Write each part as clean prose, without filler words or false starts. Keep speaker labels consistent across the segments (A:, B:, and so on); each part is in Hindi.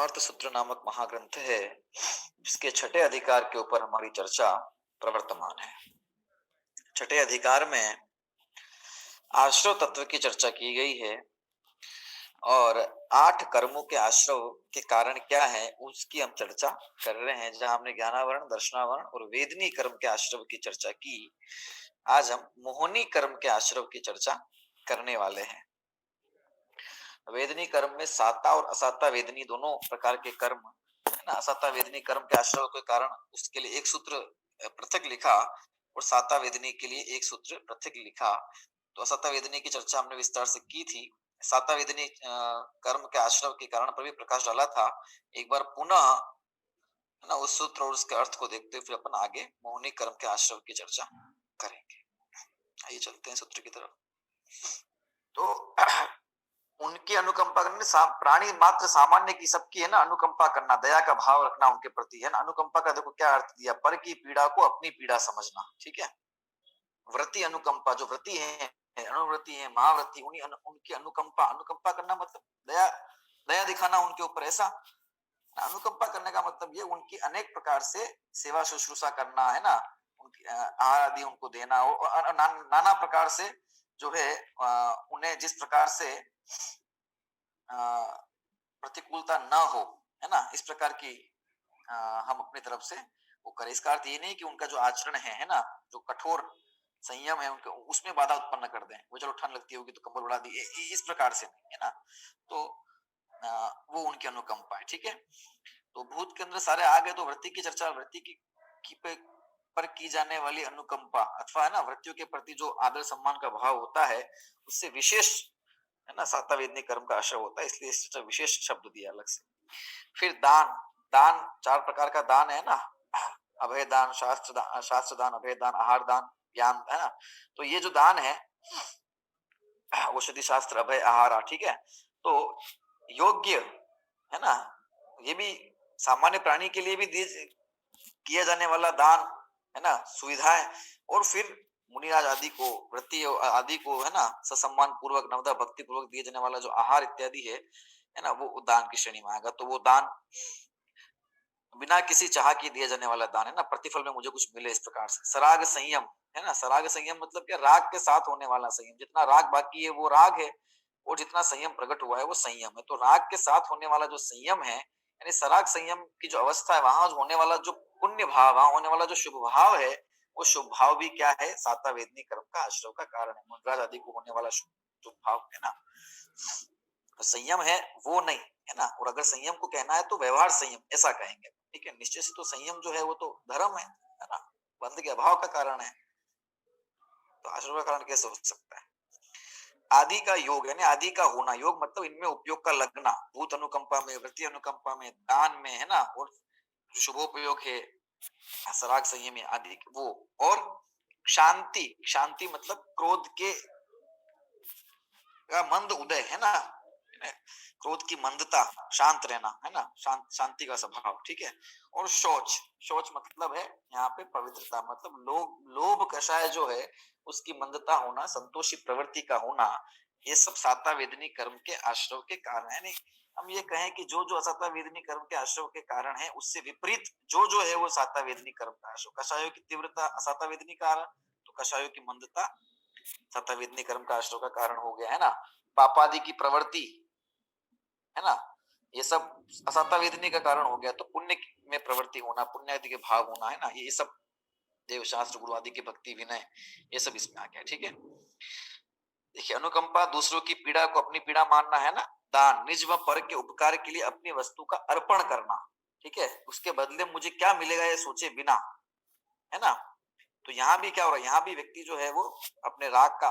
A: भावार्थ सूत्र नामक महाग्रंथ है जिसके छठे अधिकार के ऊपर हमारी चर्चा प्रवर्तमान है। छठे अधिकार में आश्रव तत्व की चर्चा की गई है और 8 कर्मों के आश्रव के कारण क्या है उसकी हम चर्चा कर रहे हैं। जहां हमने ज्ञानावरण, दर्शनावरण और वेदनी कर्म के आश्रव की चर्चा की, आज हम मोहनी कर्म के आश्रव की चर्चा करने वाले हैं। वेदनी कर्म में साता और असाता वेदनी दोनों प्रकार के कर्म है ना। असाता वेदनी कर्म के आश्रय के कारण उसके लिए एक सूत्र पृथक लिखा और साता वेदनी के लिए एक सूत्र पृथक लिखा। तो असाता वेदनी की चर्चा हमने विस्तार से की थी। साता वेदनी कर्म के आश्रय के कारण पर भी प्रकाश डाला था। एक बार पुनः है ना उस सूत्र और उसके अर्थ को देखते हुए फिर अपन आगे मोहनी कर्म के आश्रय की चर्चा करेंगे। आइए चलते हैं सूत्र की तरफ। तो उनकी अनुकंपा करने, प्राणी मात्र सामान्य की सबकी है ना अनुकंपा करना, दया का भाव रखना उनके प्रति है ना। अनुकंपा का देखो क्या अर्थ दिया, पर की पीड़ा को अपनी पीड़ा समझना, ठीक है। व्रति अनुकंपा, जो व्रति है, अनुव्रति है, महाव्रति, उनकी अनुकंपा, अनुकंपा करना मतलब दया, दया दिखाना उनके ऊपर, ऐसा अनुकंपा करने का मतलब ये उनकी अनेक प्रकार से सेवा शुश्रूषा करना है ना, उनकी आहार आदि उनको देना और नाना प्रकार से जो है उन्हें जिस प्रकार से प्रतिकूलता न हो, है ना, इस प्रकार की हम अपनी तरफ से वो करें। इसका अर्थ ये नहीं कि उनका जो आचरण है ना, जो कठोर संयम है उनके, उसमें बाधा उत्पन्न कर दें। वो चलो ठंड लगती होगी तो कंबल उड़ा दी, इस प्रकार से नहीं, है ना। तो वो उनकी अनुकंपा है, ठीक है। तो भूत के अंदर सारे आ गए। तो वृत्ति की चर्चा, वृत्ति की पर की जाने वाली अनुकंपा अथवा है ना वृत्तियों के प्रति जो आदर सम्मान का भाव होता है, उससे विशेष है ना साता वेदनी कर्म का आश्रय होता है, इसलिए इस विशेष शब्द दिया अलग से। फिर दान, दान 4 प्रकार का दान है ना, अभय दान, शास्त्र दान, अभय दान, आहार दान, ज्ञान, है ना। तो ये जो दान है, औषधि शास्त्र, अभय, आहार, ठीक है। तो योग्य है ना, ये भी सामान्य प्राणी के लिए भी किया जाने वाला दान है ना, सुविधाएं। और फिर मुनिराज आदि को, वृत्ति आदि को है ना ससम्मान पूर्वक, नवदा भक्ति पूर्वक दिए जाने वाला जो आहार इत्यादि है ना, वो दान की श्रेणी में आएगा। तो वो दान बिना किसी चाह के दिया जाने वाला दान है ना, प्रतिफल में मुझे कुछ मिले, इस प्रकार से। सराग संयम है ना, सराग संयम मतलब क्या, राग के साथ होने वाला संयम। जितना राग बाकी है वो राग है, और जितना संयम प्रकट हुआ है वो संयम है। तो राग के साथ होने वाला जो संयम है, यानी सराग संयम की जो अवस्था है, वहां होने वाला जो पुण्य भाव, वहां होने वाला जो शुभ भाव है, वो शुभ भाव भी क्या है, साता वेदनी कर्म का आश्रय का कारण है। मुद्राज आदि को होने वाला शुभ भाव है ना, तो संयम है वो नहीं, है ना। और अगर संयम को कहना है तो व्यवहार संयम ऐसा कहेंगे, ठीक है। निश्चय से तो संयम जो है वो तो धर्म है ना, बंध के अभाव का कारण है, तो आश्रय का कारण कैसे हो सकता है। आदि का योग यानी आदि का होना, योग मतलब इनमें उपयोग का लगना, भूत अनुकंपा में, वृत्ति अनुकंपा में, दान में, है ना, और शुभोपयोग है सराग संयम आदि वो। और शांति, शांति मतलब क्रोध के का मंद उदय, है ना, क्रोध की मंदता, शांत रहना, है ना, शांति का स्वभाव, ठीक है। और शौच, शौच मतलब है यहाँ पे पवित्रता, मतलब लोभ कषाय जो है उसकी मंदता होना, संतोषी प्रवृत्ति का होना, ये सब साता वेदनी कर्म के आश्रय के कारण है। नहीं, हम ये कहें कि जो जो असाता वेदनी कर्म के आश्रय के कारण है, उससे विपरीत जो जो है वो साता वेदनी कर्म का आश्रय। कषायों की तीव्रता असाता वेदनी कारण, तो कषायों की मंदता साता वेदनी कर्म का आश्रय का कारण हो गया, है ना। पापादि की प्रवृत्ति, है ना, ये सब असाता वेदनी का कारण हो गया। तो पुण्य में प्रवृत्ति होना, पुण्य आदि के भाव होना, है ना, ये सब देव शास्त्र, गुरु आदि की भक्ति, विनय, ये सब इसमें आ गया, ठीक है। देखिए, अनुकंपा, दूसरों की पीड़ा को अपनी पीड़ा मानना, है ना। दान, निज व पर के उपकार के लिए अपनी वस्तु का अर्पण करना, ठीक है, उसके बदले मुझे क्या मिलेगा ये सोचे बिना, है ना। तो यहाँ भी क्या हो रहा है, यहाँ भी व्यक्ति जो है वो अपने राग का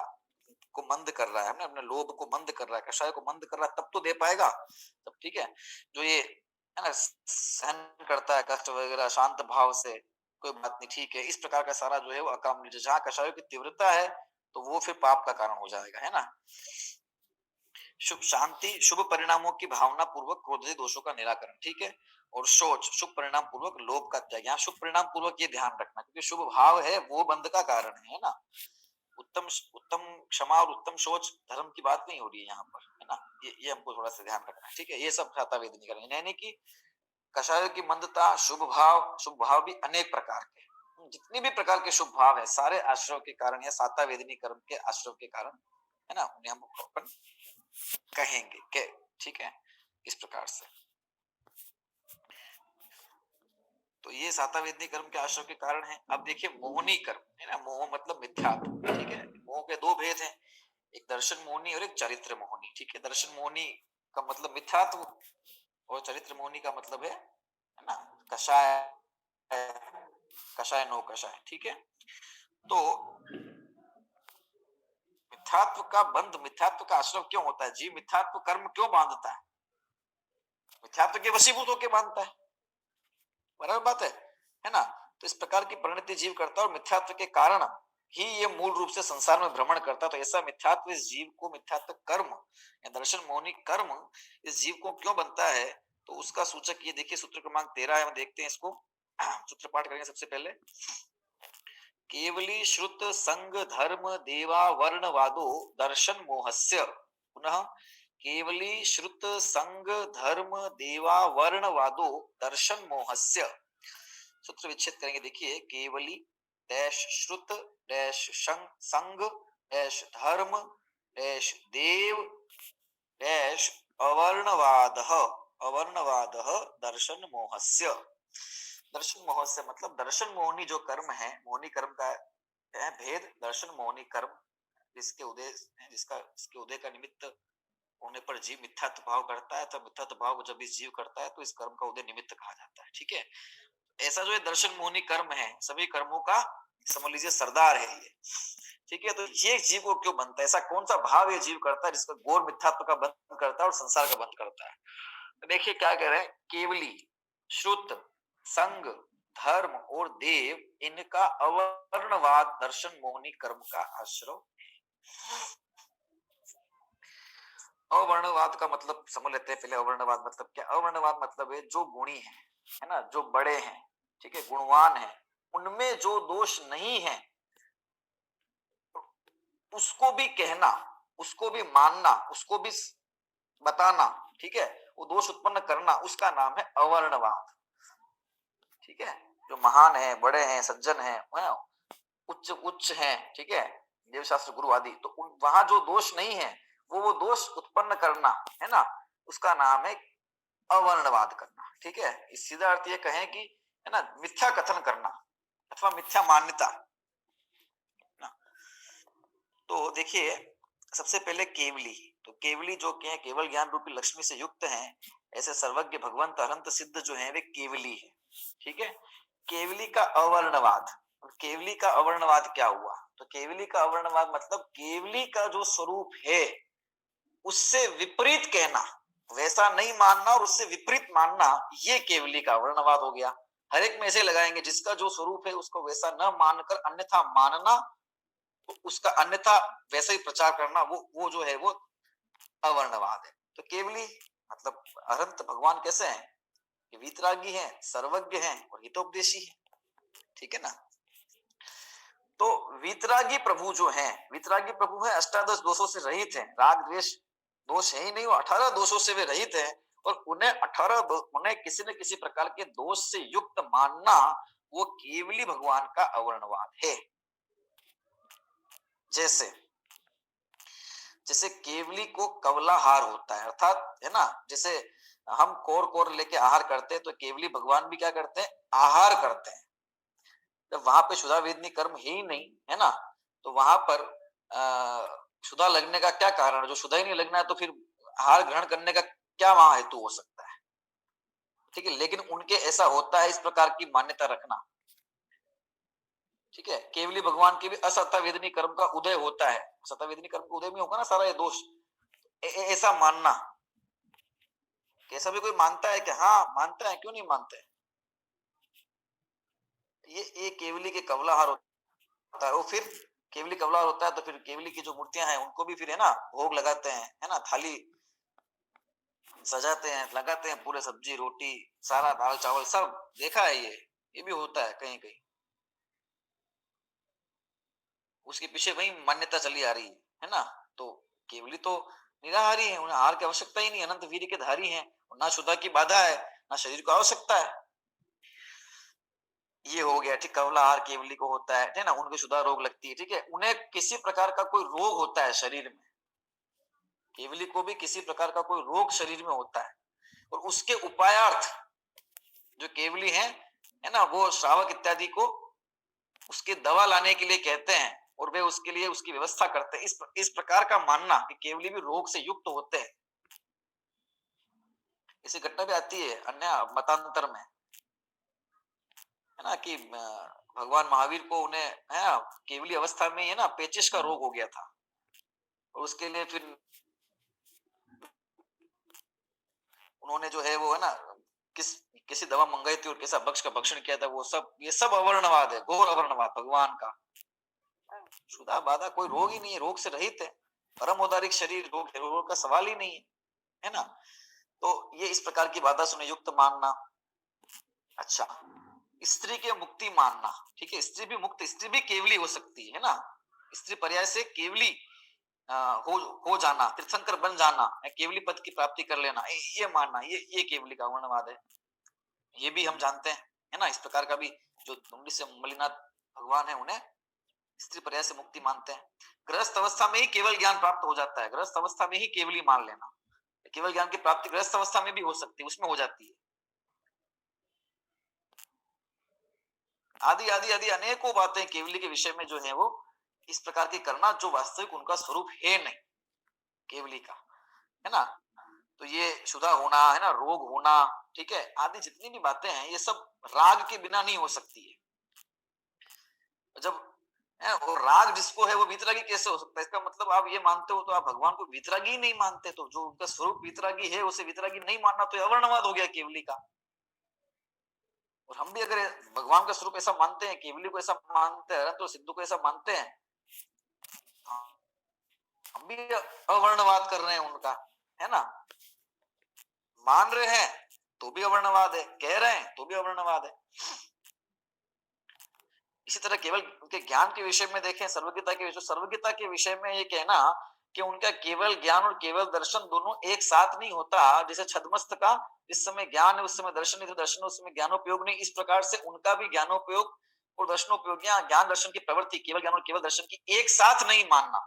A: को मंद कर रहा है, अपने लोभ को मंद कर रहा है, कषाय को मंद कर रहा है, तब तो दे पाएगा तब, ठीक है। जो ये है ना सहन करता है कष्ट वगैरह शांत भाव से, कोई बात नहीं, ठीक है, इस प्रकार का सारा जो है वो अकाम निज, जहाँ कषायों की तीव्रता है तो वो फिर पाप का कारण हो जाएगा, है ना। शुभ शांति, शुभ परिणामों की भावना पूर्वक क्रोधित दोषों का निराकरण, ठीक है। और शोच, शुभ परिणाम पूर्वक लोभ का त्याग। यहाँ शुभ परिणाम पूर्वक ये ध्यान रखना, क्योंकि शुभ भाव है वो बंध का कारण है ना। उत्तम उत्तम क्षमा और उत्तम शोच धर्म की बात नहीं हो रही है यहाँ पर, है ना। ये हमको थोड़ा सा ध्यान रखना है, ठीक है। ये सब छाता वेदनी करेंगे, यानी कि कषायों की मंदता, शुभ भाव भी अनेक प्रकार के, जितने भी प्रकार के शुभ भाव है सारे आश्रव के कारण या साता वेदनी कर्म के आश्रव के कारण, है ना, उन्हें हम अपन कहेंगे के, ठीक है, इस प्रकार से। तो ये साता वेदनी कर्म के आश्रव के कारण है। अब देखिए मोहनी कर्म, है ना, मोह मतलब मिथ्यात्व, ठीक है। मोह के दो भेद हैं, एक दर्शन मोहनी और एक चरित्र मोहनी, ठीक है। दर्शन मोहनी का मतलब मिथ्यात्व और चरित्र मोहनी का मतलब है ना, कषाय, कषाय नो कषाय, ठीक है। तो मिथ्यात्व का बंध, मिथ्यात्व का आश्रव क्यों होता है? जीव मिथ्यात्व कर्म क्यों बांधता है? मिथ्यात्व के वशीभूत होकर बांधता है, बराबर बात है ना। तो इस प्रकार की परिणति जीव करता है और मिथ्यात्व के कारण ही ये मूल रूप से संसार में भ्रमण करता है। तो ऐसा मिथ्यात्व इस जीव को, मिथ्यात्व कर्म या दर्शन मोहनी कर्म इस जीव को क्यों बनता है? तो उसका सूचक ये देखिए, सूत्र क्रमांक 13 है, हम देखते हैं इसको। सूत्र पाठ करेंगे सबसे पहले। केवली श्रुत संग धर्म देवा वर्णवादो दर्शन मोहस्य, पुनः केवली श्रुत संग धर्म देवा वर्णवादो दर्शन मोहस्य। सूत्र विच्छेद करेंगे, देखिए, केवली डैश श्रुत डैश संग डैश धर्म डैश देव डैश अवर्णवादः अवर्णवादः दर्शन मोहस्य। दर्शन मोह से मतलब दर्शन मोहनी जो कर्म है, मोहनी कर्म का है भेद। दर्शन मोहनी कर्म जिसके उदय, जिसका इसके उदय का निमित्त होने पर जीव मिथ्यात्व भाव करता है, तो मिथ्यात्व भाव को जब इस जीव करता है तो इस कर्म का उदय निमित्त कहा जाता है, ठीक है। ऐसा जो है दर्शन मोहनी कर्म है, सभी कर्मों का समझ लीजिए सरदार है ये, ठीक है। तो ये जीव को क्यों बनता है? ऐसा कौन सा भाव ये जीव करता है जिसका गौर मिथ्यात्व का बंध करता है और संसार का बंध करता है? तो देखिए क्या कह रहे हैं, केवली श्रुत संग धर्म और देव इनका अवर्णवाद दर्शन मोहनी कर्म का आश्रव। अवर्णवाद का मतलब समझ लेते हैं पहले। अवर्णवाद मतलब क्या? अवर्णवाद मतलब है जो गुणी है ना, जो बड़े हैं, ठीक है, गुणवान है, उनमें जो दोष नहीं है उसको भी कहना, उसको भी मानना, उसको भी बताना, ठीक है, वो दोष उत्पन्न करना, उसका नाम है अवर्णवाद, ठीक है। जो महान है, बड़े हैं, सज्जन है, उच्च उच्च हैं, ठीक है, देवशास्त्र गुरु आदि, तो वहां जो दोष नहीं है वो दोष उत्पन्न करना, है ना, उसका नाम है अवर्णवाद करना, ठीक है। इस सीधा अर्थ ये कहें कि, है ना, मिथ्या कथन करना अथवा मिथ्या मान्यता ना। तो देखिए सबसे पहले केवली, तो केवली जो के केवल ज्ञान रूपी लक्ष्मी से युक्त हैं, ऐसे सर्वज्ञ भगवंत अनंत सिद्ध जो है वे केवली है, ठीक है। केवली का अवर्णवाद, केवली का अवर्णवाद क्या हुआ? तो केवली का अवर्णवाद मतलब केवली का जो स्वरूप है उससे विपरीत कहना, वैसा नहीं मानना और उससे विपरीत मानना, ये केवली का अवर्णवाद हो गया। हर एक में ऐसे लगाएंगे, जिसका जो स्वरूप है उसको वैसा न मानकर अन्यथा मानना, उसका अन्यथा वैसे ही प्रचार करना, वो जो है वो अवर्णवाद है। तो केवली मतलब अनंत भगवान कैसे हैं? कि वीतरागी हैं, सर्वज्ञ हैं और हितोपदेशी हैं, ठीक है ना। तो वीतरागी प्रभु जो हैं, वीतरागी प्रभु हैं, अष्टादश दोषों से रहित हैं, राग द्वेष दोष है ही नहीं, वो 18 दोषों से वे रहित हैं, और उन्हें 18 उन्हें किसी न किसी प्रकार के दोष से युक्त मानना, वो केवली भगवान का अवर्णवाद है। जैसे जैसे केवली को कवलाहार होता है, अर्थात, है ना, जैसे हम कोर कोर लेके आहार करते हैं, तो केवली भगवान भी क्या करते हैं? आहार करते हैं। जब वहां पे शुदा वेदनी कर्म है ही नहीं, है ना, तो वहां पर शुदा लगने का क्या कारण है? जो शुदा ही नहीं लगना है तो फिर आहार ग्रहण करने का क्या वहां हेतु हो सकता है? ठीक है, लेकिन उनके ऐसा होता है, इस प्रकार की मान्यता रखना, ठीक है। केवली भगवान के भी असत्ता वेदनी कर्म का उदय होता है, असत्ता वेदनी कर्म का उदय में होगा ना सारा ये दोष, ऐसा मानना। कैसा भी कोई मानता है कि हाँ मानता है, क्यों नहीं मानते? ये केवली के कवलाहार होता है। वो फिर केवली कवलाहार होता है तो फिर केवली की जो मूर्तियां हैं उनको भी फिर, है ना, भोग लगाते हैं, है ना, थाली सजाते हैं, लगाते हैं, पूरे सब्जी रोटी सारा दाल चावल सब देखा है, ये भी होता है कहीं कहीं। उसके पीछे वही मान्यता चली आ रही है ना। तो केवली तो निराहारी है, उन्हें आहार की आवश्यकता ही नहीं, अनंत वीर्य के धारी हैं, ना क्षुधा की बाधा है, ना शरीर को आवश्यकता है। ये हो गया ठीक। कवला आहार केवली को होता है ना, उनको क्षुधा रोग लगती है, ठीक है। उन्हें किसी प्रकार का कोई रोग होता है शरीर में, केवली को भी किसी प्रकार का कोई रोग शरीर में होता है, और उसके उपायार्थ जो केवली है ना, वो श्रावक इत्यादि को उसके दवा लाने के लिए कहते हैं, और वे उसके लिए उसकी व्यवस्था करते हैं। इस प्रकार का मानना कि केवली भी रोग से युक्त होते हैं, इसी घटना भी आती है अन्य मतांतर में, है ना, कि भगवान महावीर को उन्हें है ना केवली अवस्था में ही है ना पेचिश का रोग हो गया था, और उसके लिए फिर उन्होंने जो है वो है ना किसी दवा मंगाई थी और कैसा भक्ष का भक्षण किया था, वो सब ये सब अवर्णवाद है, घोर अवर्णवाद भगवान का। शुदा बाधा कोई रोग ही नहीं है, रोग से रहित है, परम औदारिक शरीर, रोग का सवाल ही नहीं है ना। तो ये इस प्रकार की बाधा सुने युक्त मानना। अच्छा, स्त्री के मुक्ति मानना, ठीक है, स्त्री भी मुक्त, स्त्री भी केवली हो सकती है ना, स्त्री पर्याय से केवली हो जाना, तीर्थंकर बन जाना, केवली पद की प्राप्ति कर लेना, ये मानना, ये केवली का वर्णवाद है। ये भी हम जानते हैं, है ना, इस प्रकार का भी जो दुंडी से मलिनाथ भगवान है उन्हें स्त्री पर्याय से मुक्ति मानते हैं। गृहस्थ अवस्था में ही केवल ज्ञान प्राप्त हो जाता है, गृहस्थ अवस्था में ही केवली मान लेना, केवल ज्ञान की प्राप्ति गृहस्थ अवस्था में भी हो सकती है, उसमें हो जाती है। आदि आदि आदि अनेकों बातें केवली के विषय में जो है वो इस प्रकार की करना जो वास्तविक उनका स्वरूप है नहीं केवली का, है ना। तो ये शुदा होना, है ना, रोग होना, ठीक है, आदि जितनी भी बातें हैं ये सब राग के बिना नहीं हो सकती है। जब वो राग जिसको है वो वीतरागी कैसे हो सकता है? इसका मतलब आप ये मानते हो तो आप भगवान को वीतरागी ही नहीं मानते, तो जो उनका स्वरूप वीतरागी है उसे वीतरागी नहीं मानना तो अवर्णवाद हो गया केवली का। और हम भी अगर भगवान का स्वरूप ऐसा मानते हैं, केवली को ऐसा मानते हैं, तो सिद्धू को ऐसा मानते हैं, हम भी अवर्णवाद कर रहे हैं उनका, है ना। मान रहे हैं तो भी अवर्णवाद है, कह रहे हैं तो भी अवर्णवाद है। इसी तरह केवल उनके ज्ञान के विषय में देखें, सर्वज्ञता के विषय में ये कहना कि उनका केवल ज्ञान और केवल दर्शन दोनों एक साथ नहीं होता, जैसे छद्मस्त का इस समय ज्ञान है उस समय दर्शन नहीं, तो दर्शन उस समय ज्ञानोपयोग नहीं, इस प्रकार से उनका भी ज्ञानोपयोग और दर्शनोपयोग या ज्ञान दर्शन की प्रवृत्ति केवल ज्ञान और केवल दर्शन की एक साथ नहीं मानना,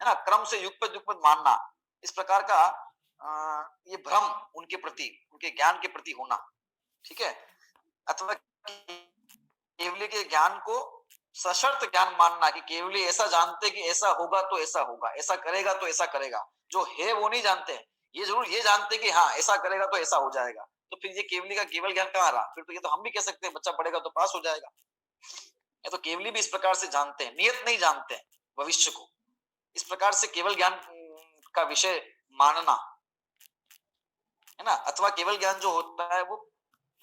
A: है ना, क्रम से युगपद मानना, इस प्रकार का ये भ्रम उनके प्रति, उनके ज्ञान के प्रति होना, ठीक है। अथवा केवली के ज्ञान को सशर्त ज्ञान मानना कि केवली ऐसा जानते कि ऐसा होगा तो ऐसा होगा, ऐसा करेगा तो ऐसा करेगा, जो है वो नहीं जानते, ये जरूर ये जानते कि हाँ ऐसा करेगा तो ऐसा हो जाएगा। तो फिर ये केवली का केवल ज्ञान कहाँ रहा? फिर तो ये तो हम भी कह सकते हैं बच्चा पढ़ेगा तो पास हो जाएगा। ये तो केवली भी इस प्रकार से जानते हैं, नियत नहीं जानते भविष्य को, इस प्रकार से केवल ज्ञान का विषय मानना, है ना। अथवा केवल ज्ञान जो होता है वो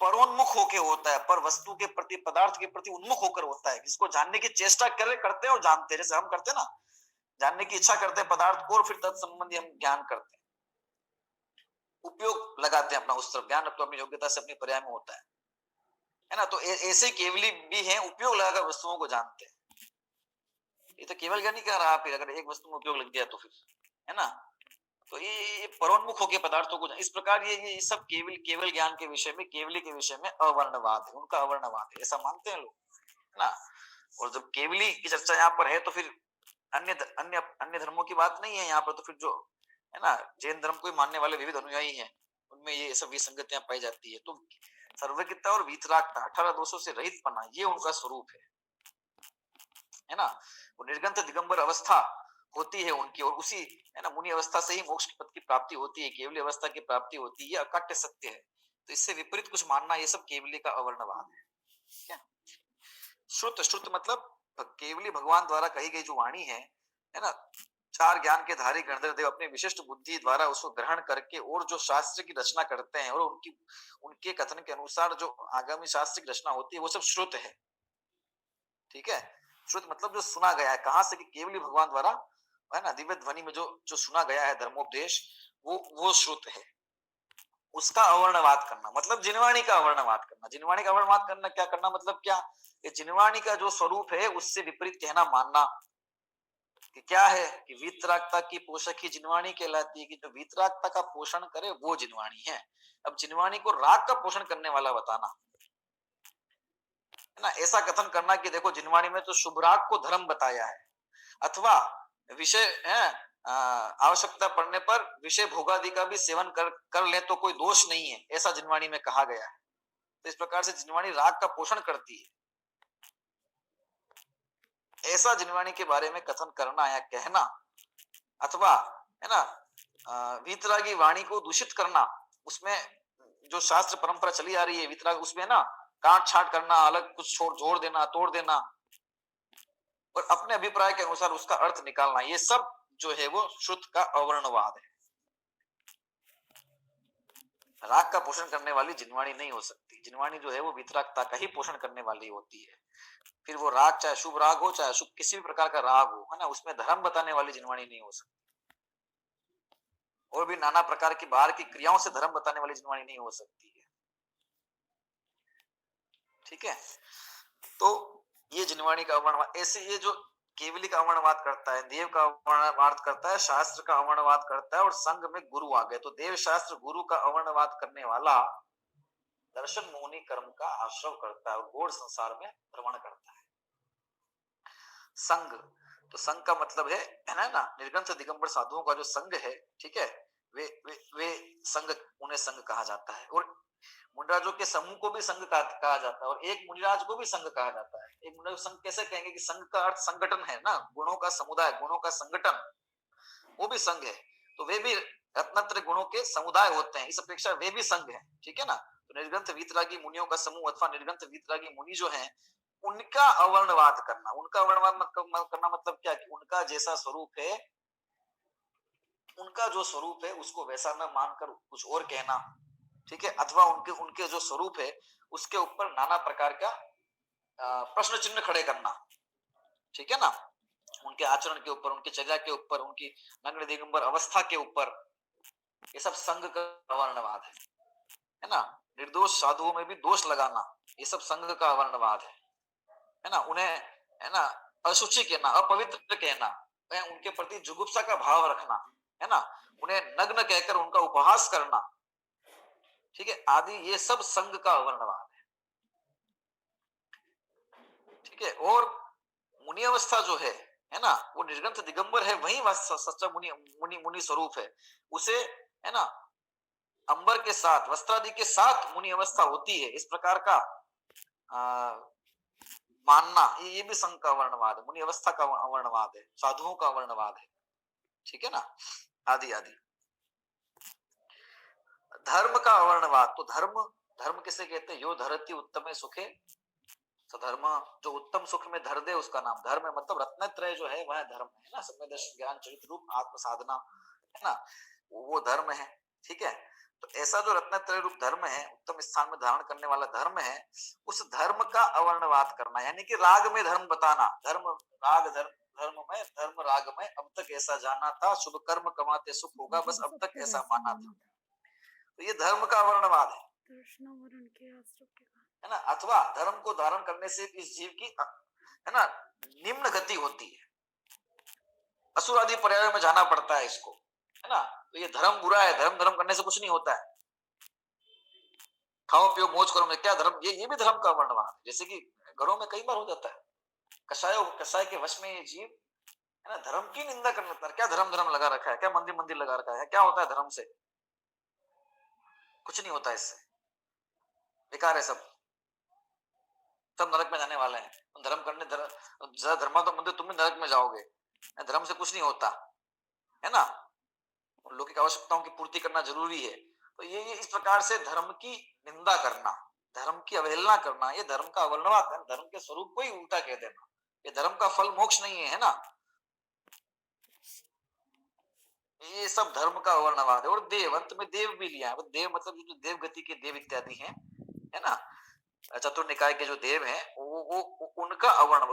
A: परोन्मुख होके होता है, पर वस्तु के प्रति, पदार्थ के प्रति उन्मुख होकर होता है, जिसको जानने की चेष्टा करते हैं और जानते हैं, जैसे हम करते हैं ना, जानने की इच्छा करते हैं पदार्थ को और फिर तत्संबंधी हम ज्ञान करते हैं, उपयोग लगाते हैं अपना उस तरफ, ज्ञान तो अपनी योग्यता से अपने पर्याय में होता है ना। तो ऐसे केवली भी हैं, उपयोग लगाकर वस्तुओं को जानते हैं। ये तो केवल ज्ञान ही कह रहा, फिर अगर एक वस्तु में उपयोग लग गया तो फिर, है ना। तो ये परोन्मुख होके पदार्थों को, इस प्रकार ये सब केवल ज्ञान के विषय में, केवली के विषय में अवर्णवाद है, उनका अवर्णवाद है, ऐसा मानते हैं लोग, है ना। और जब केवली की चर्चा यहाँ पर है तो फिर अन्य अन्य अन्य धर्मों की बात नहीं है यहाँ पर, तो फिर जो है ना जैन धर्म को मानने वाले विविध अनुयायी हैं उनमें ये सब विसंगतियां पाई जाती है। तो सर्वज्ञता और वीतरागता, 18 दोषों से रहित पना, ये उनका स्वरूप है ना। वो निर्गंत दिगंबर अवस्था होती है उनकी, और उसी, है ना, मुनि अवस्था से ही मोक्ष पद की प्राप्ति होती है, केवली अवस्था की प्राप्ति होती है, ये अकाट्य सत्य है। तो इससे विपरीत कुछ मानना ये सब केवली का अवर्णवाद है। क्या श्रुत, श्रुत मतलब केवली भगवान द्वारा कही गई जो वाणी है ना, चार ज्ञान के धारी गणधर देव अपने विशिष्ट बुद्धि द्वारा उसको ग्रहण करके और जो शास्त्र की रचना करते हैं, और उनके कथन के अनुसार जो आगामी शास्त्र की रचना होती है वो सब श्रुत है, ठीक है। श्रुत मतलब जो सुना गया है, कहां से? कि केवली भगवान द्वारा, है ना, दिव्य ध्वनि में जो जो सुना गया है धर्मोपदेश, वो श्रुत है। उसका अवर्णवाद करना मतलब जिनवाणी का अवर्णवाद करना। जिनवाणी का अवर्णवाद करना क्या करना मतलब क्या? ये जिनवाणी का जो स्वरूप है उससे विपरीत कहना मानना, कि क्या है कि वीतरागता की पोषक ही जिनवाणी कहलाती है, कि जो वीतरागता का पोषण करे वो जिनवाणी है। अब जिनवाणी को राग का पोषण करने वाला बताना, है ना, ऐसा कथन करना कि देखो जिनवाणी में तो शुभ राग को धर्म बताया है, अथवा विषय है आवश्यकता पड़ने पर विषय भोगादि का भी सेवन कर ले तो कोई दोष नहीं है, ऐसा जिनवाणी में कहा गया है। तो इस प्रकार से जिनवाणी राग का पोषण करती है, ऐसा जिनवाणी के बारे में कथन करना या कहना, अथवा है ना वीतरागी वाणी को दूषित करना, उसमें जो शास्त्र परंपरा चली आ रही है वीतराग, उसमें ना काट छाट करना, अलग कुछ छोड़ जोड़ देना, तोड़ देना और अपने अभिप्राय के अनुसार उसका अर्थ निकालना, ये सब जो है वो श्रुत का अवर्णवाद है। राग का पोषण करने वाली जिनवाणी नहीं हो सकती। जिनवाणी जो है वो वीतरागता का ही पोषण करने वाली होती है। फिर वो राग चाहे शुभ राग हो चाहे शुभ किसी भी प्रकार का राग हो, है ना, उसमें धर्म बताने वाली जिनवाणी नहीं हो सकती। और भी नाना प्रकार की बाहर की क्रियाओं से धर्म बताने वाली जिनवाणी नहीं हो सकती है। ठीक है, तो ये जिनवाणी का अवर्णवाद, ऐसे ये जो केवली का अवर्णवाद करता है, देव का अवर्णवाद करता है, शास्त्र का अवर्णवाद करता है और संघ में गुरु आ गए, तो देव शास्त्र गुरु का अवर्णवाद करने वाला दर्शन मोहनी कर्म का आश्रव करता है और गौड़ संसार में भ्रमण करता है। संघ, तो संघ का मतलब है ना निर्ग्रंथ दिगंबर साधुओं का जो संघ है, ठीक है, वे संघ, उन्हें संघ कहा जाता है। और मुनिराजों के समूह को भी संघ कहा जाता है और एक मुनिराज को भी संघ कहा जाता है। एक मुनिराज संघ कैसे कहेंगे कि संघ का अर्थ संगठन है ना, गुणों का समुदाय, गुणों का संगठन, वो भी संघ है। तो वे भी रत्नत्र गुणों के समुदाय होते हैं, इस अपेक्षा वे भी संघ है। ठीक है ना, तो निर्ग्रंथ वीतरागी मुनियों का समूह अथवा निर्ग्रंथ वीतरागी मुनि जो है उनका अवर्णवाद करना, उनका अवर्णवाद करना मतलब क्या, कि उनका जैसा स्वरूप है, उनका जो स्वरूप है उसको वैसा न मानकर कुछ और कहना, ठीक है, अथवा उनके जो स्वरूप है उसके ऊपर नाना प्रकार का प्रश्न चिन्ह खड़े करना, ठीक है ना, उनके आचरण के ऊपर, उनके चर्या के ऊपर, उनकी नग्न दिगंबर अवस्था के ऊपर, ये सब संघ का अवर्णवाद है ना। निर्दोष साधुओं में भी दोष लगाना, ये सब संघ का अवर्णवाद है ना। उन्हें है ना अशुचि कहना, अपवित्र कहना, उनके प्रति जुगुप्सा का भाव रखना, है ना, उन्हें नग्न कहकर उनका उपहास करना, ठीक है, आदि ये सब संघ का अवर्णवाद है। ठीक है, और मुनि अवस्था जो है ना, वो निर्ग्रंथ दिगंबर है, वही सच्चा मुनि मुनि मुनि स्वरूप है। उसे है ना अंबर के साथ, वस्त्रादि के साथ मुनि अवस्था होती है, इस प्रकार का मानना, ये भी संघ का वर्णवाद है, मुनि अवस्था का वर्णवाद है, साधुओं का वर्णवाद है। ठीक है ना, आदि आदि। धर्म का अवर्णवाद, तो धर्म किसे कहते हैं, यो धरती उत्तम सुखे, तो धर्म जो उत्तम सुख में धर दे उसका नाम धर्म है। मतलब रत्नत्रय जो है वह धर्म है ना, समय दर्शन ज्ञान चरित्र रूप आत्म साधना, है ना, वो धर्म है। ठीक है, तो ऐसा जो रत्नत्रय रूप धर्म है, उत्तम स्थान में धारण करने वाला धर्म है, उस धर्म का अवर्णवाद करना, यानी कि राग में धर्म बताना, धर्म राग धर्म राग में अब तक ऐसा जाना था, शुभ कर्म कमाते सुख होगा, बस अब तक ऐसा माना था, तो ये धर्म का अवर्णवाद है, है ना। अथवा धर्म को धारण करने से इस जीव की है ना निम्न गति होती है, असुर आदि पर्यायों में जाना पड़ता है इसको, है ना। तो ये धर्म बुरा है, धर्म करने से कुछ नहीं होता है, खाओ पियो मौज करो, क्या धर्म, ये भी धर्म का वर्णवाद। जैसे कि घरों में कई बार हो जाता है, कसाय के वश में ये जीव है ना धर्म की निंदा करने लगता है, क्या धर्म लगा रखा है, क्या मंदिर लगा रखा है, क्या होता है धर्म से, कुछ नहीं होता, इससे बेकार है, सब नरक में जाने वाले हैं। धर्म करने धर्मात्मक तुम भी नरक में जाओगे, धर्म से कुछ नहीं होता, है ना, लौकिक आवश्यकताओं की पूर्ति करना जरूरी है। तो ये इस प्रकार से धर्म की निंदा करना, धर्म की अवहेलना करना, ये धर्म का अवर्णवाद है, धर्म के स्वरूप को ही उल्टा कह देना, ये धर्म का फल मोक्ष नहीं है ना, ये सब धर्म का अवर्णवाद है। और देव, अंत में देव भी लिया है, देव मतलब जो देव गति के देव इत्यादि हैं, है ना, चतुर निकाय के जो देव हैं वो उनका अवर्ण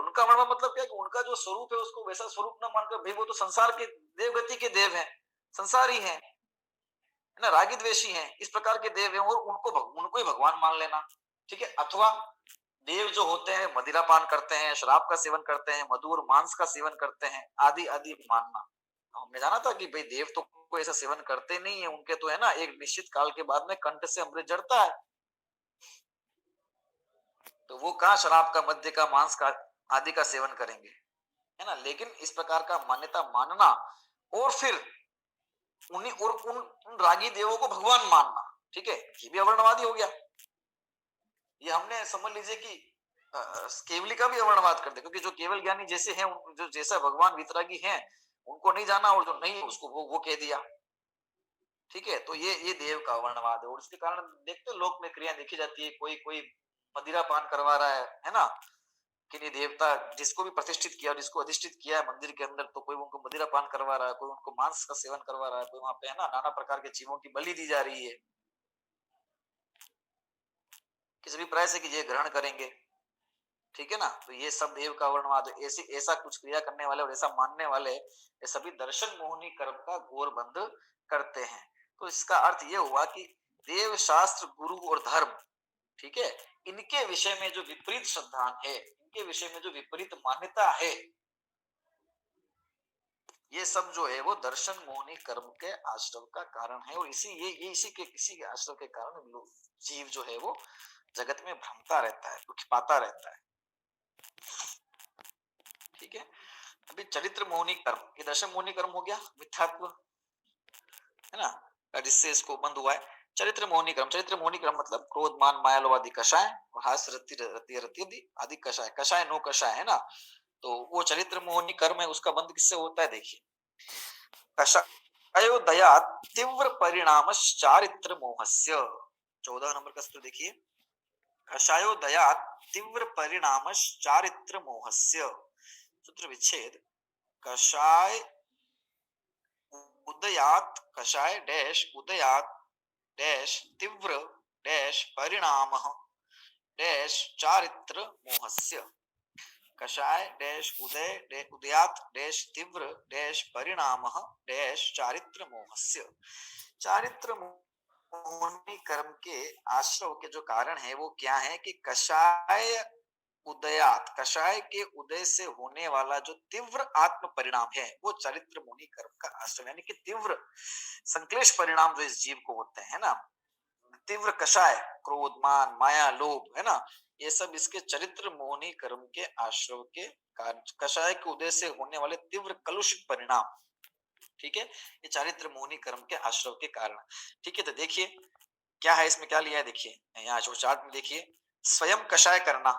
A: मतलब क्या, कि उनका जो स्वरूप है उसको वैसा स्वरूप न मानकर, भाई वो तो संसार के देव गति के देव हैं, संसारी हैं, है ना, रागी द्वेषी हैं, इस प्रकार के देव हैं, और उनको ही भगवान मान लेना। ठीक है, अथवा देव जो होते हैं मदिरा पान करते हैं, शराब का सेवन करते हैं, मधु और मांस का सेवन करते हैं, आदि आदि मानना। हमने जाना था कि भाई देव तो कोई ऐसा सेवन करते नहीं है, उनके तो है ना एक निश्चित काल के बाद में कंठ से अमृत जड़ता है, तो वो कहाँ शराब का, मद्य का, मांस का आदि का सेवन करेंगे, है ना। लेकिन इस प्रकार का मान्यता मानना और फिर उन्हीं और उन रागी देवों को भगवान मानना, ठीक है, ये भी अवर्णवादी हो गया। ये हमने समझ लीजिए कि केवली का भी अवर्णवाद कर दे, क्योंकि जो केवल ज्ञानी जैसे हैं, जो जैसा भगवान वितरागी हैं, उनको नहीं जाना, और जो नहीं उसको वो कह दिया, ठीक है। तो ये देव का वर्णवाद है, और इसके कारण देखते लोक में क्रिया देखी जाती है, कोई कोई मदिरा पान करवा रहा है ना, किन्हीं देवता जिसको भी प्रतिष्ठित किया और जिसको अधिष्ठित किया है मंदिर के अंदर, तो कोई उनको मदिरा पान करवा रहा है, कोई उनको मांस का सेवन करवा रहा है, कोई वहां पे है ना नाना प्रकार के जीवों की बलि दी जा रही है, किस अभिप्राय से कि ये ग्रहण करेंगे, ठीक है ना। तो ये सब देव का वर्णवाद, ऐसी ऐसा कुछ क्रिया करने वाले और ऐसा मानने वाले ये सभी दर्शन मोहनी कर्म का घोर बंध करते हैं। तो इसका अर्थ ये हुआ कि देव, शास्त्र, गुरु और धर्म, ठीक है, इनके विषय में जो विपरीत श्रद्धा है, इनके विषय में जो विपरीत मान्यता है, ये सब जो है वो दर्शन मोहनी कर्म के आश्रम का कारण है, और इसी के आश्रम के कारण जीव जो है वो जगत में भ्रमता रहता है, दुख पाता रहता है, ठीक है। अभी चरित्र मोहनी कर्म, ये दर्शन मोहनी कर्म हो गया, मिथ्यात्व, है ना, जिससे इसको बंद हुआ है। चरित्र मोहनी कर्म, चरित्र मोहनी कर्म मतलब क्रोध, मान, माया, लोभ आदि कषाय, और हास, रति रति रति आदि कषाय, कषाय नो कषाय, है ना। तो वो चरित्र मोहनी कर्म है, उसका बंद किससे होता है, देखिए, कषायो दया तीव्र परिणाम चारित्र मोहस्य, 14 नंबर का सूत्र देखिए, कषायो दया तीव्र परिणाम चारित्र मोहस्य, सूत्र विच्छेद, कषाय उदयात, कषाय डैश उदयात डैश तीव्र डैश परिणाम डैश चारित्र मोहस्य, कषाय डैश उदय उदयात डैश तीव्र डैश परिणाम डैश चारित्र मोहस्य। चारित्र मोहनी कर्म के आश्रव के जो कारण है वो क्या है कि कषाय उदयात, कषाय के उदय से होने वाला जो तीव्र आत्म परिणाम है वो चरित्र मुनि कर्म का आश्रम, यानी कि तीव्र संक्लेश परिणाम जो इस जीव को होते हैं ना, तीव्र कषाय, क्रोध, मान, माया, लोभ, है ना, ये सब इसके चरित्र मोहनी कर्म के आश्रव के कारण, कषाय के उदय से होने वाले तीव्र कलुषित परिणाम, ठीक है, ये चारित्र मोहनी कर्म के आश्रव के कारण, ठीक है। तो देखिए क्या है इसमें, क्या लिया है, देखिए यहाँ जो चार्ट में देखिए, स्वयं कषाय करना,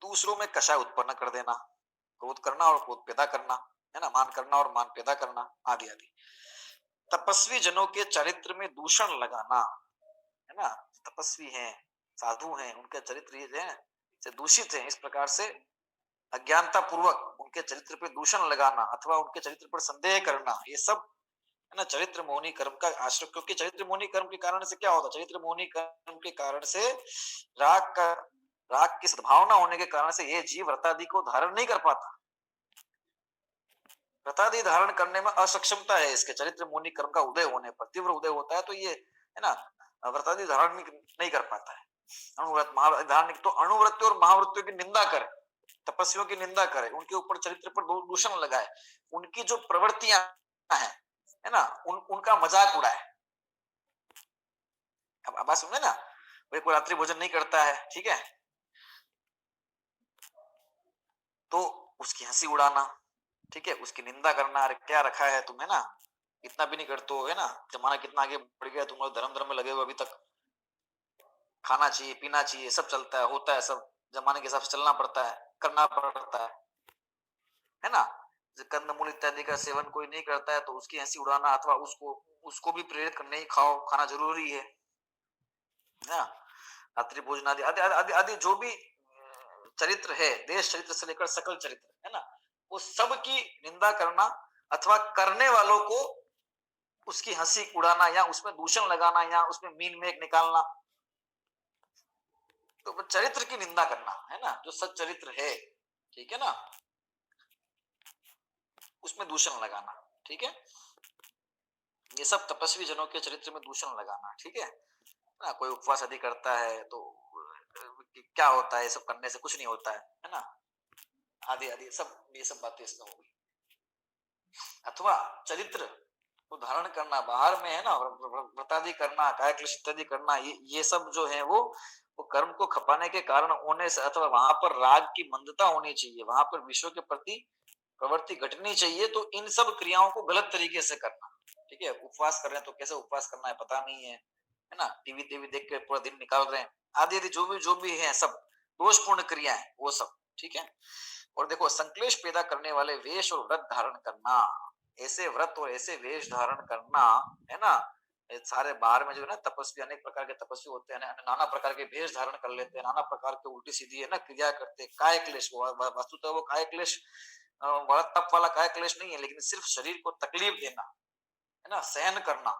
A: दूसरों में कषाय उत्पन्न कर देना, क्रोध करना और क्रोध पैदा करना, है ना, मान करना और मान पैदा करना, आदि आदि। तपस्वी जनों के चरित्र में दूषण लगाना, है ना, तपस्वी हैं, साधु हैं, उनके चरित्र से दूषित है, इस प्रकार से अज्ञानता पूर्वक उनके चरित्र पर दूषण लगाना अथवा उनके चरित्र पर संदेह करना, ये सब है ना चरित्र मोहनी कर्म का आश्रय। क्योंकि चरित्र मोहनी कर्म के कारण से क्या होता है, चरित्र मोहनी कर्म के कारण से राग का, राग की सद्भावना होने के कारण से ये जीव व्रतादि को धारण नहीं कर पाता, व्रतादि धारण करने में असक्षमता है इसके, चरित्र मोहनी कर्म का उदय होने पर, तीव्र उदय होता है तो ये है ना व्रतादि धारण नहीं कर पाता है, अणुव्रत महाव्रत धारण, तो अणुव्रत्यों और महाव्रत्यों की निंदा करे, तपस्वियों की निंदा करे, उनके ऊपर चरित्र पर दूषण लगाए, उनकी जो प्रवृत्तियां है ना उनका मजाक उड़ाए। अब बात सुने ना, वे कोई रात्रि भोजन नहीं करता है, ठीक है, तो उसकी हंसी उड़ाना, ठीक है, उसकी निंदा करना, अरे क्या रखा है तुम्हें ना, इतना भी नहीं करते हो, है ना, जमाना कितना आगे बढ़ गया, तुम लोग धर्म धर्म में लगे हो, अभी तक खाना चाहिए, पीना चाहिए, सब चलता है, होता है, सब जमाने के हिसाब से चलना पड़ता है, करना पड़ता है ना। कंदमूल इत्यादि का सेवन कोई नहीं करता है तो उसकी हंसी उड़ाना अथवा उसको उसको भी प्रेरित करने, ही खाओ, खाना जरूरी है ना, रात्रि भोजन आदि आदि आदि आदि जो भी चरित्र है, देश चरित्र से लेकर सकल चरित्र, है ना, वो सब की निंदा करना अथवा करने वालों को उसकी हंसी उड़ाना या उसमें दूषण लगाना या उसमें मीन मेक निकालना, तो चरित्र की निंदा करना, है ना, जो सच चरित्र है, ठीक है ना, उसमें दूषण लगाना, ठीक है, ये सब तपस्वी जनों के चरित्र में दूषण लगाना, ठीक है ना। कोई उपवास आदि करता है तो कि क्या होता है ये सब करने से, कुछ नहीं होता है ना, आदि आदि सब ये सब बातें इसमें होगी। अथवा चरित्र को धारण करना, बाहर में है ना व्रतादि करना, कायक्लेश इत्यादि करना, ये सब जो है वो कर्म को खपाने के कारण होने से, अथवा वहां पर राग की मंदता होनी चाहिए, वहां पर विश्व के प्रति प्रवृत्ति घटनी चाहिए, तो इन सब क्रियाओं को गलत तरीके से करना। ठीक है, उपवास कर रहे हैं तो कैसे उपवास करना है पता नहीं है ना, टीवी टीवी देख के पूरा दिन निकाल रहे हैं, आदि आदि जो भी है सब दोषपूर्ण क्रियाएं वो सब। ठीक है, और देखो संक्लेश पैदा करने वाले वेश और व्रत धारण करना, ऐसे व्रत और ऐसे वेश धारण करना, है ना, सारे बाहर में जो है ना तपस्वी, अनेक प्रकार के तपस्वी होते हैं, नाना प्रकार के वेश धारण कर लेते हैं, नाना प्रकार के उल्टी सीधी है ना क्रिया करते हैं, काय क्लेश, वस्तुतः वो काय क्लेश बड़ा तप वाला काय क्लेश नहीं है, लेकिन सिर्फ शरीर को तकलीफ देना, है ना, सहन करना,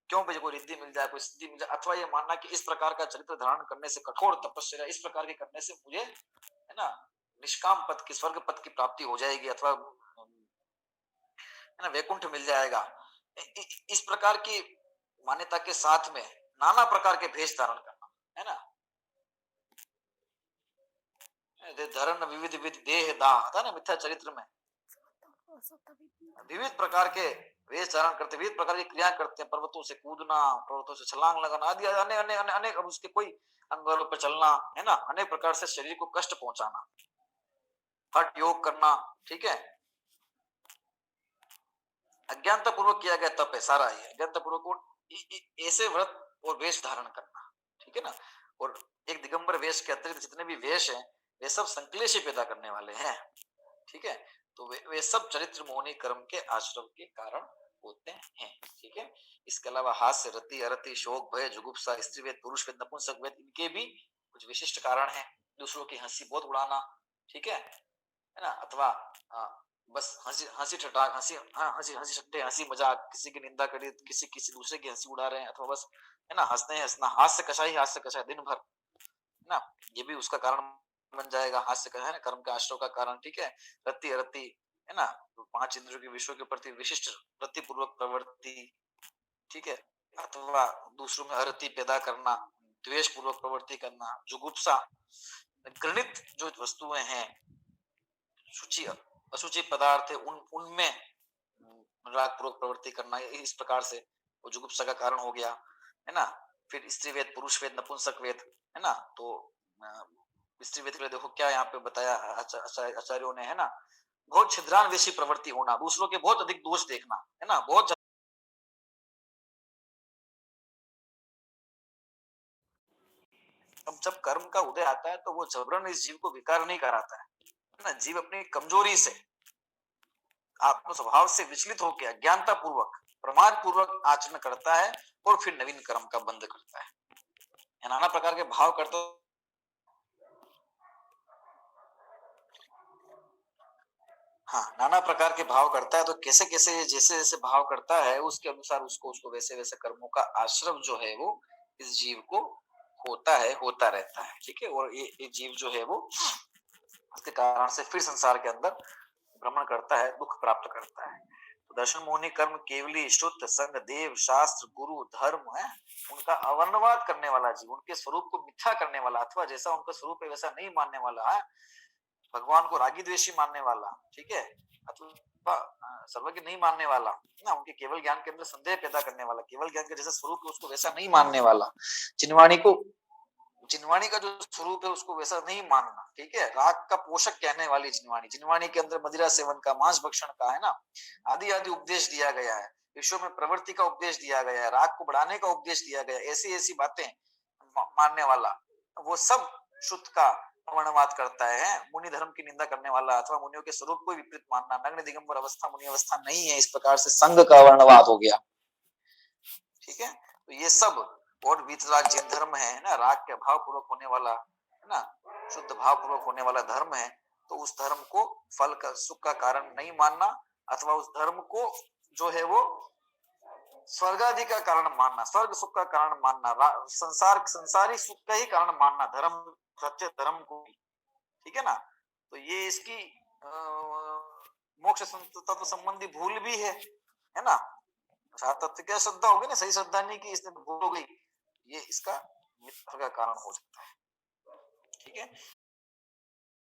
A: क्यों भाई कोई रिद्धि मिल जाए, कोई सिद्धि मिल जाए, अथवा ये मानना कि इस प्रकार का चरित्र धारण करने से, कठोर तपस्या इस प्रकार के करने से मुझे, है ना, निष्काम पद की, स्वर्ग पद की प्राप्ति हो जाएगी, अथवा है ना वैकुंठ मिल जाएगा। इस प्रकार की मान्यता के साथ में नाना प्रकार के भेष धारण करना, है ना, धरण विविध विविध देह दाह था ना मिथ्या चरित्र में, विविध प्रकार के वेश धारण करते, विविध प्रकार की क्रिया करते हैं, पर्वतों से कूदना, पर्वतों से छलांग लगाना आदि अनेक उसके कोई अंगों पर चलना, है ना, अनेक प्रकार से शरीर को कष्ट पहुंचाना, हठ योग करना। ठीक है, अज्ञानता पूर्वक किया गया तप है सारा, ये अज्ञानता पूर्वक ऐसे व्रत और वेश धारण करना। ठीक है ना, और एक दिगंबर वेश के अतिरिक्त जितने भी वेश हैं वे सब संक्लेश पैदा करने वाले हैं। ठीक है, तो वे सब चरित्र मोहनी कर्म के आश्रम के कारण होते हैं। ठीक है, इसके अलावा हास्य, रति, अरति, शोक, भय, जुगुप्सा, स्त्रीवेद, पुरुषवेद, नपुंसकवेद, इनके भी कुछ विशिष्ट कारण हैं। दूसरों की हंसी बहुत उड़ाना, ठीक है ना, अथवा बस हंसी हंसी ठटाक, हंसी हंसी हंसी ठट्टे, हंसी मजाक, किसी की निंदा करी, किसी दूसरे की हंसी उड़ा रहे हैं, अथवा बस है ना हंसना, हास्य कषाय दिन भर, है ना, ये भी उसका कारण बन जाएगा, हास्य का है ना कर्म के आश्रय का कारण। ठीक है, रति अरति, है ना, तो 5 इंद्रियों के विषयों के प्रति विशिष्ट रति पूर्वक प्रवृत्ति। ठीक है, अथवा दूसरों में अरति पैदा करना, द्वेष पूर्वक प्रवृत्ति करना, जुगुप्सा, घृणित जो वस्तुएं हैं, शुचि अशुचि पदार्थ है उनमें राग पूर्वक प्रवृत्ति करना, इस प्रकार से वो जुगुप्सा का कारण हो गया, है ना। फिर स्त्री वेद, पुरुष वेद, नपुंसक वेद, है ना, तो स्त्री वेद के लिए देखो क्या यहाँ पे बताया आचार्यों ने, है ना, बहुत छिद्रान्वेषी प्रवृत्ति होना, दूसरों के बहुत अधिक दोष देखना, है ना, बहुत। अब जब कर्म का उदय आता है तो वो जबरन इस जीव को विकार नहीं कराता है ना, जीव अपनी कमजोरी से, आत्म स्वभाव से विचलित होकर अज्ञानता पूर्वक, प्रमाद पूर्वक आचरण करता है और फिर नवीन कर्म का बंध करता है, नाना प्रकार के भाव करता। हाँ, नाना प्रकार के भाव करता है, तो कैसे कैसे जैसे जैसे भाव करता है उसके अनुसार उसको वैसे वैसे कर्मों का आश्रम जो है वो इस जीव को होता है, होता रहता है। ठीक है, और ये जीव जो है वो उसके कारण से फिर संसार के अंदर भ्रमण करता है, दुख प्राप्त करता है। तो दर्शन मोहनी कर्म केवली शुद्ध संग देव शास्त्र गुरु धर्म है उनका अवर्णवाद करने वाला जीव, उनके स्वरूप को मिथ्या करने वाला, अथवा जैसा उनका स्वरूप है वैसा नहीं मानने वाला है, भगवान को रागी द्वेषी मानने वाला, ठीक है, अथवा सर्वज्ञ नहीं मानने वाला ना, उनके केवल ज्ञान के अंदर संदेह पैदा करने वाला, केवल ज्ञान का जैसा स्वरूप है उसको वैसा नहीं मानने वाला, जिनवाणी का जो स्वरूप है उसको वैसा नहीं मानना। ठीक है, राग का पोषक कहने वाली जिनवाणी के अंदर मदिरा सेवन का, मांस भक्षण का, है ना, आदि आदि उपदेश दिया गया है, विश्व में प्रवृत्ति का उपदेश दिया गया है, राग को बढ़ाने का उपदेश दिया गया है, ऐसी ऐसी बातें मानने वाला वो सब शुद्ध का वर्णवाद करता है। मुनि धर्म की निंदा करने वाला अथवा मुनियों के स्वरूप को विपरीत मानना, नग्न दिगंबर अवस्था मुनि अवस्था नहीं है, इस प्रकार से संघ का वर्णवाद हो गया। ठीक है, तो ये सब और वीतराग जिन धर्म है ना, राग के भाव पूर्वक होने वाला, है ना, शुद्ध भाव पूर्वक होने वाला धर्म है, तो उस धर्म को फल का सुख का कारण नहीं मानना, अथवा उस धर्म को जो है वो स्वर्ग आदि का कारण मानना, स्वर्ग सुख का कारण मानना, संसारी सुख का ही कारण मानना, धर्म सत्य धर्म को। ठीक है ना, तो ये इसकी मोक्ष तत्व संबंधी भूल भी है ना, तत्व क्या श्रद्धा होगी ना, सही श्रद्धा नहीं की इसने भूल हो गई, ये इसका मिथ्या का कारण हो सकता है। ठीक है?